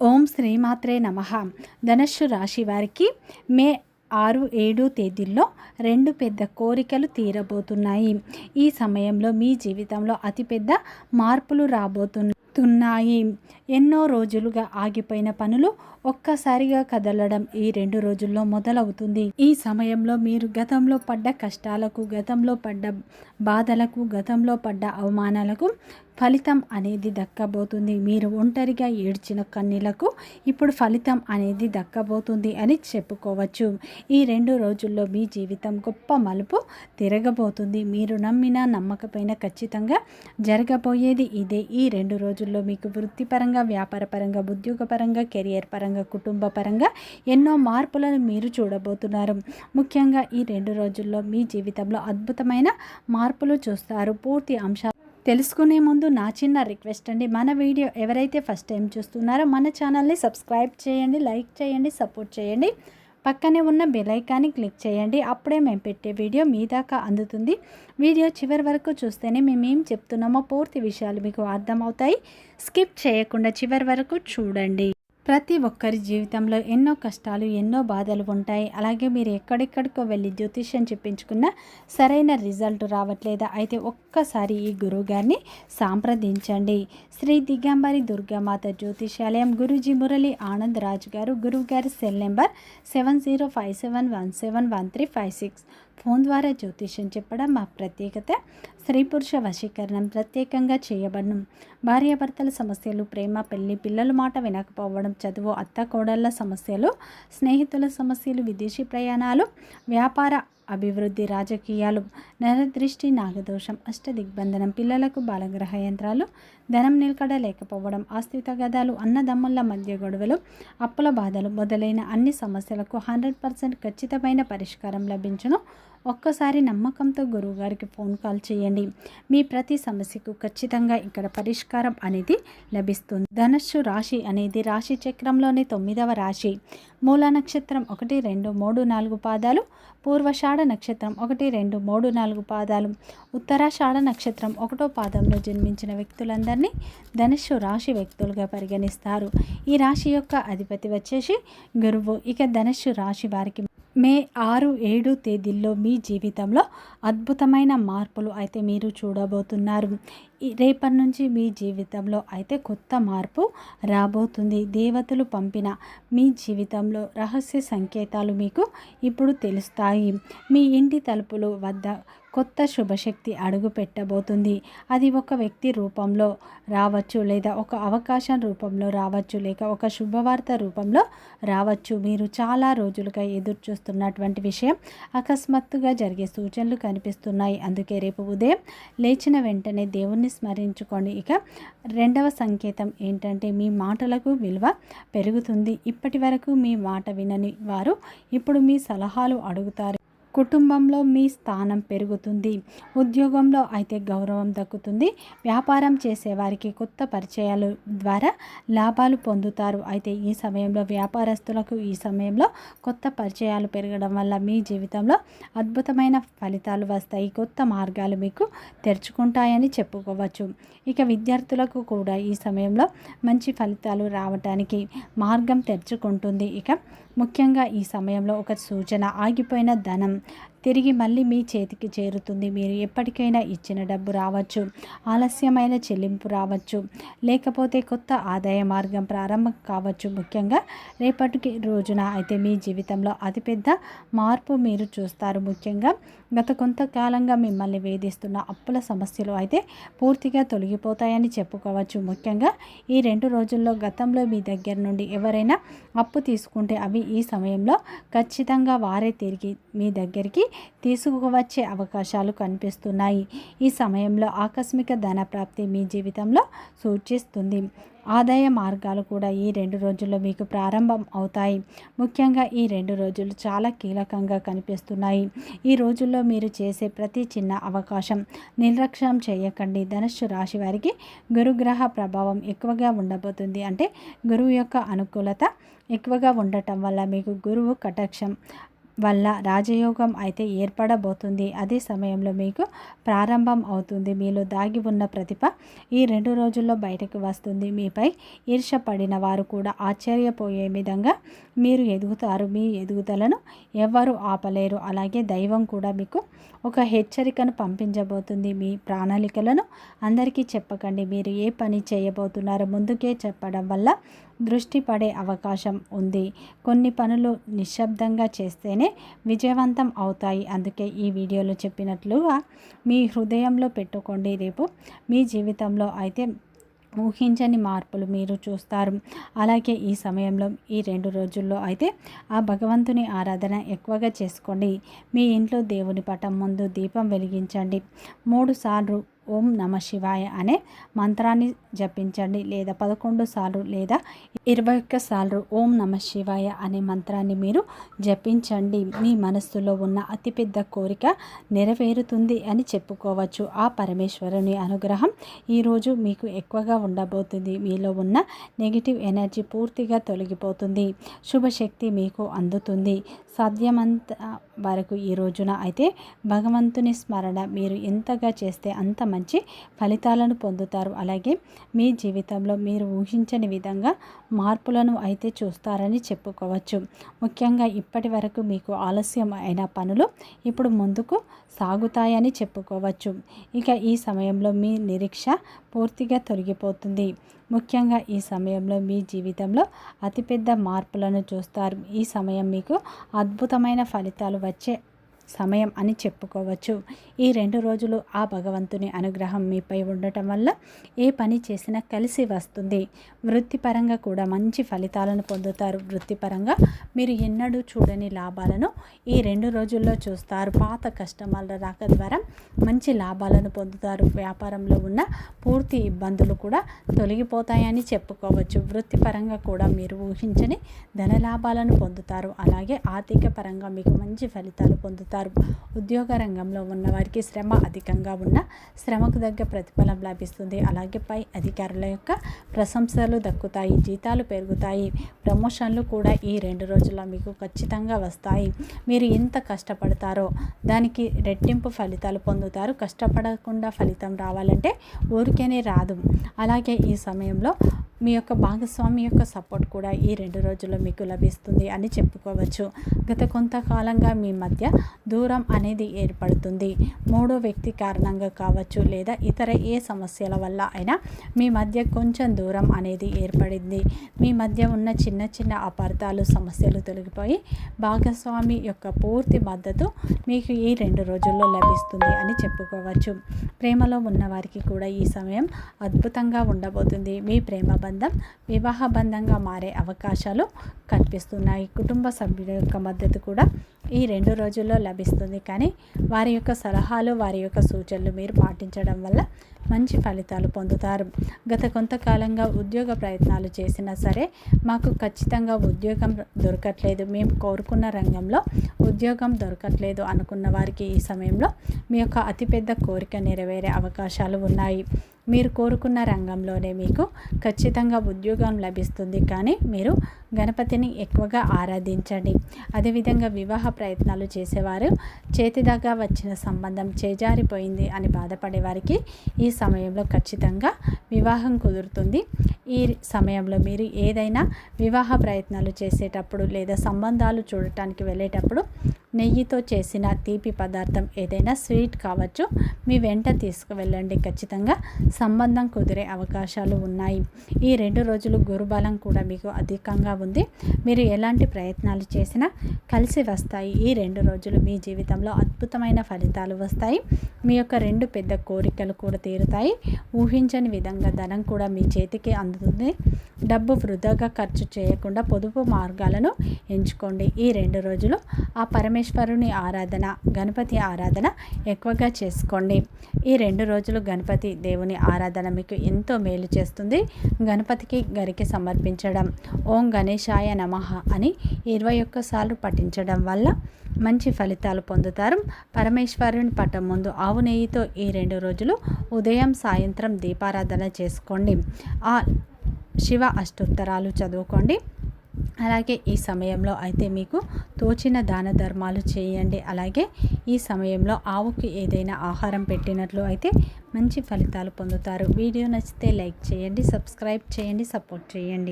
ఓం శ్రీమాత్రే నమః. ధనుస్సు రాశి వారికి మే 6-7 తేదీల్లో 2 పెద్ద కోరికలు తీరబోతున్నాయి. ఈ సమయంలో మీ జీవితంలో అతిపెద్ద మార్పులు రాబోతున్నాయి. ఎన్నో రోజులుగా ఆగిపోయిన పనులు ఒక్కసారిగా కదలడం ఈ 2 రోజుల్లో మొదలవుతుంది. ఈ సమయంలో మీరు గతంలో పడ్డ కష్టాలకు, గతంలో పడ్డ బాధలకు, గతంలో పడ్డ అవమానాలకు ఫలితం అనేది దక్కబోతుంది. మీరు ఒంటరిగా ఏడ్చిన కన్నీళ్లకు ఇప్పుడు ఫలితం అనేది దక్కబోతుంది అని చెప్పుకోవచ్చు. ఈ 2 రోజుల్లో మీ జీవితం గొప్ప మలుపు తిరగబోతుంది. మీరు నమ్మినా నమ్మకపోయినా ఖచ్చితంగా జరగబోయేది ఇదే. ఈ 2 రోజుల్లో మీకు వృత్తిపరంగా, వ్యాపారపరంగా, ఉద్యోగపరంగా, కెరియర్ పరంగా, కుటుంబ పరంగా ఎన్నో మార్పులను మీరు చూడబోతున్నారు. ముఖ్యంగా ఈ 2 రోజుల్లో మీ జీవితంలో అద్భుతమైన మార్పులు చూస్తారు. పూర్తి అంశాలు తెలుసుకునే ముందు నా చిన్న రిక్వెస్ట్ అండి, మన వీడియో ఎవరైతే ఫస్ట్ టైం చూస్తున్నారో మన ఛానల్ని సబ్స్క్రైబ్ చేయండి, లైక్ చేయండి, సపోర్ట్ చేయండి. పక్కనే ఉన్న బెల్ ఐకాన్ని క్లిక్ చేయండి. అప్పుడే మేము పెట్టే వీడియో మీ దాకా అందుతుంది. వీడియో చివరి వరకు చూస్తేనే మేమేం చెప్తున్నామో పూర్తి విషయాలు మీకు అర్థమవుతాయి. స్కిప్ చేయకుండా చివరి వరకు చూడండి. ప్రతి ఒక్కరి జీవితంలో ఎన్నో కష్టాలు, ఎన్నో బాధలు ఉంటాయి. అలాగే మీరు ఎక్కడెక్కడికో వెళ్ళి జ్యోతిష్యం చెప్పించుకున్న సరైన రిజల్ట్ రావట్లేదా? అయితే ఒక్కసారి ఈ గురువుగారిని సంప్రదించండి. శ్రీ దిగంబరి దుర్గామాత జ్యోతిష్యాలయం, గురూజీ మురళి ఆనంద్ రాజు గారు. గురువుగారి సెల్ నెంబర్ 7057171356. ఫోన్ ద్వారా జ్యోతిష్యం చెప్పడం మా ప్రత్యేకత. స్త్రీ పురుష వశీకరణం ప్రత్యేకంగా చేయబడను. భార్యాభర్తల సమస్యలు, ప్రేమ, పెళ్లి, పిల్లల మాట వినకపోవడం, చదువు, అత్త కోడళ్ళ సమస్యలు, స్నేహితుల సమస్యలు, విదేశీ ప్రయాణాలు, వ్యాపార అభివృద్ధి, రాజకీయాలు, నరదృష్టి, నాగదోషం, అష్టదిగ్బంధనం, పిల్లలకు బాలగ్రహ యంత్రాలు, ధనం నిలకడ లేకపోవడం, ఆస్తి తగాదాలు, అన్నదమ్ముల మధ్య గొడవలు, అప్పుల బాధలు మొదలైన అన్ని సమస్యలకు 100% ఖచ్చితమైన పరిష్కారం లభించును. ఒక్కసారి నమ్మకంతో గురువుగారికి ఫోన్ కాల్ చేయండి. మీ ప్రతి సమస్యకు ఖచ్చితంగా ఇక్కడ పరిష్కారం అనేది లభిస్తుంది. ధనుస్సు రాశి అనేది రాశి చక్రంలోని 9వ రాశి. మూల నక్షత్రం 1, 2, 3, 4 పాదాలు, పూర్వషాఢ నక్షత్రం 1, 2, 3, 4 పాదాలు, ఉత్తరాషాఢ నక్షత్రం 1వ పాదంలో జన్మించిన వ్యక్తులందరినీ ధనుస్సు రాశి వ్యక్తులుగా పరిగణిస్తారు. ఈ రాశి యొక్క అధిపతి వచ్చేసి గురువు. ఇక ధనుస్సు రాశి వారికి మే 6-7 తేదీల్లో మీ జీవితంలో అద్భుతమైన మార్పులు అయితే మీరు చూడబోతున్నారు. రేపటి నుంచి మీ జీవితంలో అయితే కొత్త మార్పు రాబోతుంది. దేవతలు పంపిన మీ జీవితంలో రహస్య సంకేతాలు మీకు ఇప్పుడు తెలుస్తాయి. మీ ఇంటి తలుపులు వద్ద కొత్త శుభశక్తి అడుగు పెట్టబోతుంది. అది ఒక వ్యక్తి రూపంలో రావచ్చు, లేదా ఒక అవకాశం రూపంలో రావచ్చు, లేక ఒక శుభవార్త రూపంలో రావచ్చు. మీరు చాలా రోజులుగా ఎదురు చూస్తున్నటువంటి విషయం అకస్మాత్తుగా జరిగే సూచనలు కనిపిస్తున్నాయి. అందుకే రేపు ఉదయం లేచిన వెంటనే దేవుణ్ణి స్మరించుకోండి. ఇక 2వ సంకేతం ఏంటంటే మీ మాటలకు విలువ పెరుగుతుంది. ఇప్పటి వరకు మీ మాట వినని వారు ఇప్పుడు మీ సలహాలు అడుగుతారు. కుటుంబంలో మీ స్థానం పెరుగుతుంది. ఉద్యోగంలో అయితే గౌరవం దక్కుతుంది. వ్యాపారం చేసేవారికి కొత్త పరిచయాల ద్వారా లాభాలు పొందుతారు. అయితే ఈ సమయంలో వ్యాపారస్తులకు ఈ సమయంలో కొత్త పరిచయాలు పెరగడం వల్ల మీ జీవితంలో అద్భుతమైన ఫలితాలు వస్తాయి. కొత్త మార్గాలు మీకు తెరుచుకుంటాయని చెప్పుకోవచ్చు. ఇక విద్యార్థులకు కూడా ఈ సమయంలో మంచి ఫలితాలు రావడానికి మార్గం తెరుచుకుంటుంది. ఇక ముఖ్యంగా ఈ సమయంలో ఒక సూచన, ఆగిపోయిన ధనం తిరిగి మళ్ళీ మీ చేతికి చేరుతుంది. మీరు ఎప్పటికైనా ఇచ్చిన డబ్బు రావచ్చు, ఆలస్యమైన చెల్లింపు రావచ్చు, లేకపోతే కొత్త ఆదాయ మార్గం ప్రారంభం కావచ్చు. ముఖ్యంగా రేపటికి రోజున అయితే మీ జీవితంలో అతిపెద్ద మార్పు మీరు చూస్తారు. ముఖ్యంగా గత కొంతకాలంగా మిమ్మల్ని వేధిస్తున్న అప్పుల సమస్యలు అయితే పూర్తిగా తొలగిపోతాయని చెప్పుకోవచ్చు. ముఖ్యంగా ఈ 2 రోజుల్లో గతంలో మీ దగ్గర నుండి ఎవరైనా అప్పు తీసుకుంటే అవి ఈ సమయంలో ఖచ్చితంగా వారే తిరిగి మీ దగ్గరికి తీసుకువచ్చే అవకాశాలు కనిపిస్తున్నాయి. ఈ సమయంలో ఆకస్మిక ధన ప్రాప్తి మీ జీవితంలో సూచిస్తుంది. ఆదాయ మార్గాలు కూడా ఈ 2 రోజుల్లో మీకు ప్రారంభం అవుతాయి. ముఖ్యంగా ఈ 2 రోజులు చాలా కీలకంగా కనిపిస్తున్నాయి. ఈ రోజుల్లో మీరు చేసే ప్రతి చిన్న అవకాశం నిర్లక్ష్యం చేయకండి. ధనుస్సు రాశి వారికి గురుగ్రహ ప్రభావం ఎక్కువగా ఉండబోతుంది. అంటే గురువు యొక్క అనుకూలత ఎక్కువగా ఉండటం వల్ల మీకు గురువు కటాక్షం వల్ల రాజయోగం అయితే ఏర్పడబోతుంది. అదే సమయంలో మీకు ప్రారంభం అవుతుంది. మీలో దాగి ఉన్న ప్రతిభ ఈ 2 రోజుల్లో బయటకు వస్తుంది. మీపై ఈర్ష్యపడిన వారు కూడా ఆశ్చర్యపోయే విధంగా మీరు ఎదుగుతారు. మీ ఎదుగుదలను ఎవ్వరూ ఆపలేరు. అలాగే దైవం కూడా మీకు ఒక హెచ్చరికను పంపించబోతుంది. మీ ప్రణాళికలను అందరికీ చెప్పకండి. మీరు ఏ పని చేయబోతున్నారో ముందుకే చెప్పడం వల్ల దృష్టి పడే అవకాశం ఉంది. కొన్ని పనులు నిశ్శబ్దంగా చేస్తేనే విజయవంతం అవుతాయి. అందుకే ఈ వీడియోలో చెప్పినట్లుగా మీ హృదయంలో పెట్టుకోండి. రేపు మీ జీవితంలో అయితే ఊహించని మార్పులు మీరు చూస్తారు. అలాగే ఈ సమయంలో ఈ 2 రోజుల్లో అయితే ఆ భగవంతుని ఆరాధన ఎక్కువగా చేసుకోండి. మీ ఇంట్లో దేవుని పటం ముందు దీపం వెలిగించండి. 3 సార్లు ఓం నమ శివాయ అనే మంత్రాన్ని జపించండి. లేదా 11 సార్లు లేదా 21 సార్లు ఓం నమ శివాయ అనే మంత్రాన్ని మీరు జపించండి. మీ మనస్సులో ఉన్న అతిపెద్ద కోరిక నెరవేరుతుంది అని చెప్పుకోవచ్చు. ఆ పరమేశ్వరుని అనుగ్రహం ఈరోజు మీకు ఎక్కువగా ఉండబోతుంది. మీలో ఉన్న నెగిటివ్ ఎనర్జీ పూర్తిగా తొలగిపోతుంది. శుభశక్తి మీకు అందుతుంది. సాధ్యమంత వరకు ఈ రోజున అయితే భగవంతుని స్మరణ మీరు ఎంతగా చేస్తే అంత మంచి ఫలితాలను పొందుతారు. అలాగే మీ జీవితంలో మీరు ఊహించని విధంగా మార్పులను అయితే చూస్తారని చెప్పుకోవచ్చు. ముఖ్యంగా ఇప్పటి వరకు మీకు ఆలస్యం అయిన పనులు ఇప్పుడు ముందుకు సాగుతాయని చెప్పుకోవచ్చు. ఇక ఈ సమయంలో మీ నిరీక్ష పూర్తిగా తొలగిపోతుంది. ముఖ్యంగా ఈ సమయంలో మీ జీవితంలో అతిపెద్ద మార్పులను చూస్తారు. ఈ సమయం మీకు అద్భుతమైన ఫలితాలు వచ్చే సమయం అని చెప్పుకోవచ్చు. ఈ 2 రోజులు ఆ భగవంతుని అనుగ్రహం మీపై ఉండటం వల్ల ఏ పని చేసినా కలిసి వస్తుంది. వృత్తిపరంగా కూడా మంచి ఫలితాలను పొందుతారు. వృత్తిపరంగా మీరు ఎన్నడూ చూడని లాభాలను ఈ 2 రోజుల్లో చూస్తారు. పాత కస్టమర్ల రాక ద్వారా మంచి లాభాలను పొందుతారు. వ్యాపారంలో ఉన్న పూర్తి ఇబ్బందులు కూడా తొలగిపోతాయని చెప్పుకోవచ్చు. వృత్తిపరంగా కూడా మీరు ఊహించని ధనలాభాలను పొందుతారు. అలాగే ఆర్థిక పరంగా మీకు మంచి ఫలితాలు పొందుతారు. ఉద్యోగ రంగంలో ఉన్న వారికి శ్రమ అధికంగా ఉన్న శ్రమకు తగ్గ ప్రతిఫలం లభిస్తుంది. అలాగే పై అధికారుల యొక్క ప్రశంసలు దక్కుతాయి. జీతాలు పెరుగుతాయి. ప్రమోషన్లు కూడా ఈ 2 రోజుల్లో మీకు ఖచ్చితంగా వస్తాయి. మీరు ఎంత కష్టపడతారో దానికి రెట్టింపు ఫలితాలు పొందుతారు. కష్టపడకుండా ఫలితం రావాలంటే ఊరికేనే రాదు. అలాగే ఈ సమయంలో మీ యొక్క భాగస్వామి యొక్క సపోర్ట్ కూడా ఈ 2 రోజుల్లో మీకు లభిస్తుంది అని చెప్పుకోవచ్చు. గత కొంతకాలంగా మీ మధ్య దూరం అనేది ఏర్పడుతుంది. మూడో వ్యక్తి కారణంగా కావచ్చు లేదా ఇతర ఏ సమస్యల వల్ల అయినా మీ మధ్య కొంచెం దూరం అనేది ఏర్పడింది. మీ మధ్య ఉన్న చిన్న చిన్న అపార్థాలు సమస్యలు తొలగిపోయి భాగస్వామి యొక్క పూర్తి మద్దతు మీకు ఈ 2 రోజుల్లో లభిస్తుంది అని చెప్పుకోవచ్చు. ప్రేమలో ఉన్నవారికి కూడా ఈ సమయం అద్భుతంగా ఉండబోతుంది. మీ ప్రేమ బంధం వివాహ బంధంగా మారే అవకాశాలు కనిపిస్తున్నాయి. కుటుంబ సభ్యుల యొక్క మద్దతు కూడా ఈ 2 రోజుల్లో లభిస్తుంది. కానీ వారి యొక్క సలహాలు వారి యొక్క సూచనలు మీరు పాటించడం వల్ల మంచి ఫలితాలు పొందుతారు. గత కొంతకాలంగా ఉద్యోగ ప్రయత్నాలు చేసినా సరే మాకు ఖచ్చితంగా ఉద్యోగం దొరకట్లేదు, మేము కోరుకున్న రంగంలో ఉద్యోగం దొరకట్లేదు అనుకున్న వారికి ఈ సమయంలో మీ యొక్క అతిపెద్ద కోరిక నెరవేరే అవకాశాలు ఉన్నాయి. మీరు కోరుకున్న రంగంలోనే మీకు ఖచ్చితంగా ఉద్యోగం లభిస్తుంది. కానీ మీరు గణపతిని ఎక్కువగా ఆరాధించండి. అదేవిధంగా వివాహ ప్రయత్నాలు చేసేవారు చేతిదాకా వచ్చిన సంబంధం చేజారిపోయింది అని బాధపడే వారికి ఈ సమయంలో ఖచ్చితంగా వివాహం కుదురుతుంది. ఈ సమయంలో మీరు ఏదైనా వివాహ ప్రయత్నాలు చేసేటప్పుడు లేదా సంబంధాలు చూడటానికి వెళ్ళేటప్పుడు నెయ్యితో చేసిన తీపి పదార్థం ఏదైనా స్వీట్ కావచ్చు మీ వెంట తీసుకువెళ్ళండి. ఖచ్చితంగా సంబంధం కుదిరే అవకాశాలు ఉన్నాయి. ఈ 2 రోజులు గురుబలం కూడా మీకు అధికంగా ఉంది. మీరు ఎలాంటి ప్రయత్నాలు చేసినా కలిసి వస్తాయి. ఈ 2 రోజులు మీ జీవితంలో అద్భుతమైన ఫలితాలు వస్తాయి. మీ యొక్క 2 పెద్ద కోరికలు కూడా తీరుతాయి. ఊహించని విధంగా ధనం కూడా మీ చేతికి అందుతుంది. డబ్బు వృధాగా ఖర్చు చేయకుండా పొదుపు మార్గాలను ఎంచుకోండి. ఈ 2 రోజులు ఆ పరమేశ్వరుని ఆరాధన, గణపతి ఆరాధన ఎక్కువగా చేసుకోండి. ఈ 2 రోజులు గణపతి దేవుని ఆరాధన మీకు ఎంతో మేలు చేస్తుంది. గణపతికి గరికి సమర్పించడం, ఓం గణేశాయ నమః అని 21 సార్లు పఠించడం వల్ల మంచి ఫలితాలు పొందుతారు. పరమేశ్వరుని పటం ముందు ఆవు నెయ్యితో ఈ 2 రోజులు ఉదయం సాయంత్రం దీపారాధన చేసుకోండి. ఆ శివ అష్టోత్తరాలు చదువుకోండి. అలాగే ఈ సమయంలో అయితే మీకు తోచిన దాన ధర్మాలు చేయండి. అలాగే ఈ సమయంలో ఆవుకి ఏదైనా ఆహారం పెట్టినట్లు అయితే మంచి ఫలితాలు పొందుతారు. వీడియో నచ్చితే లైక్ చేయండి, సబ్స్క్రైబ్ చేయండి, సపోర్ట్ చేయండి.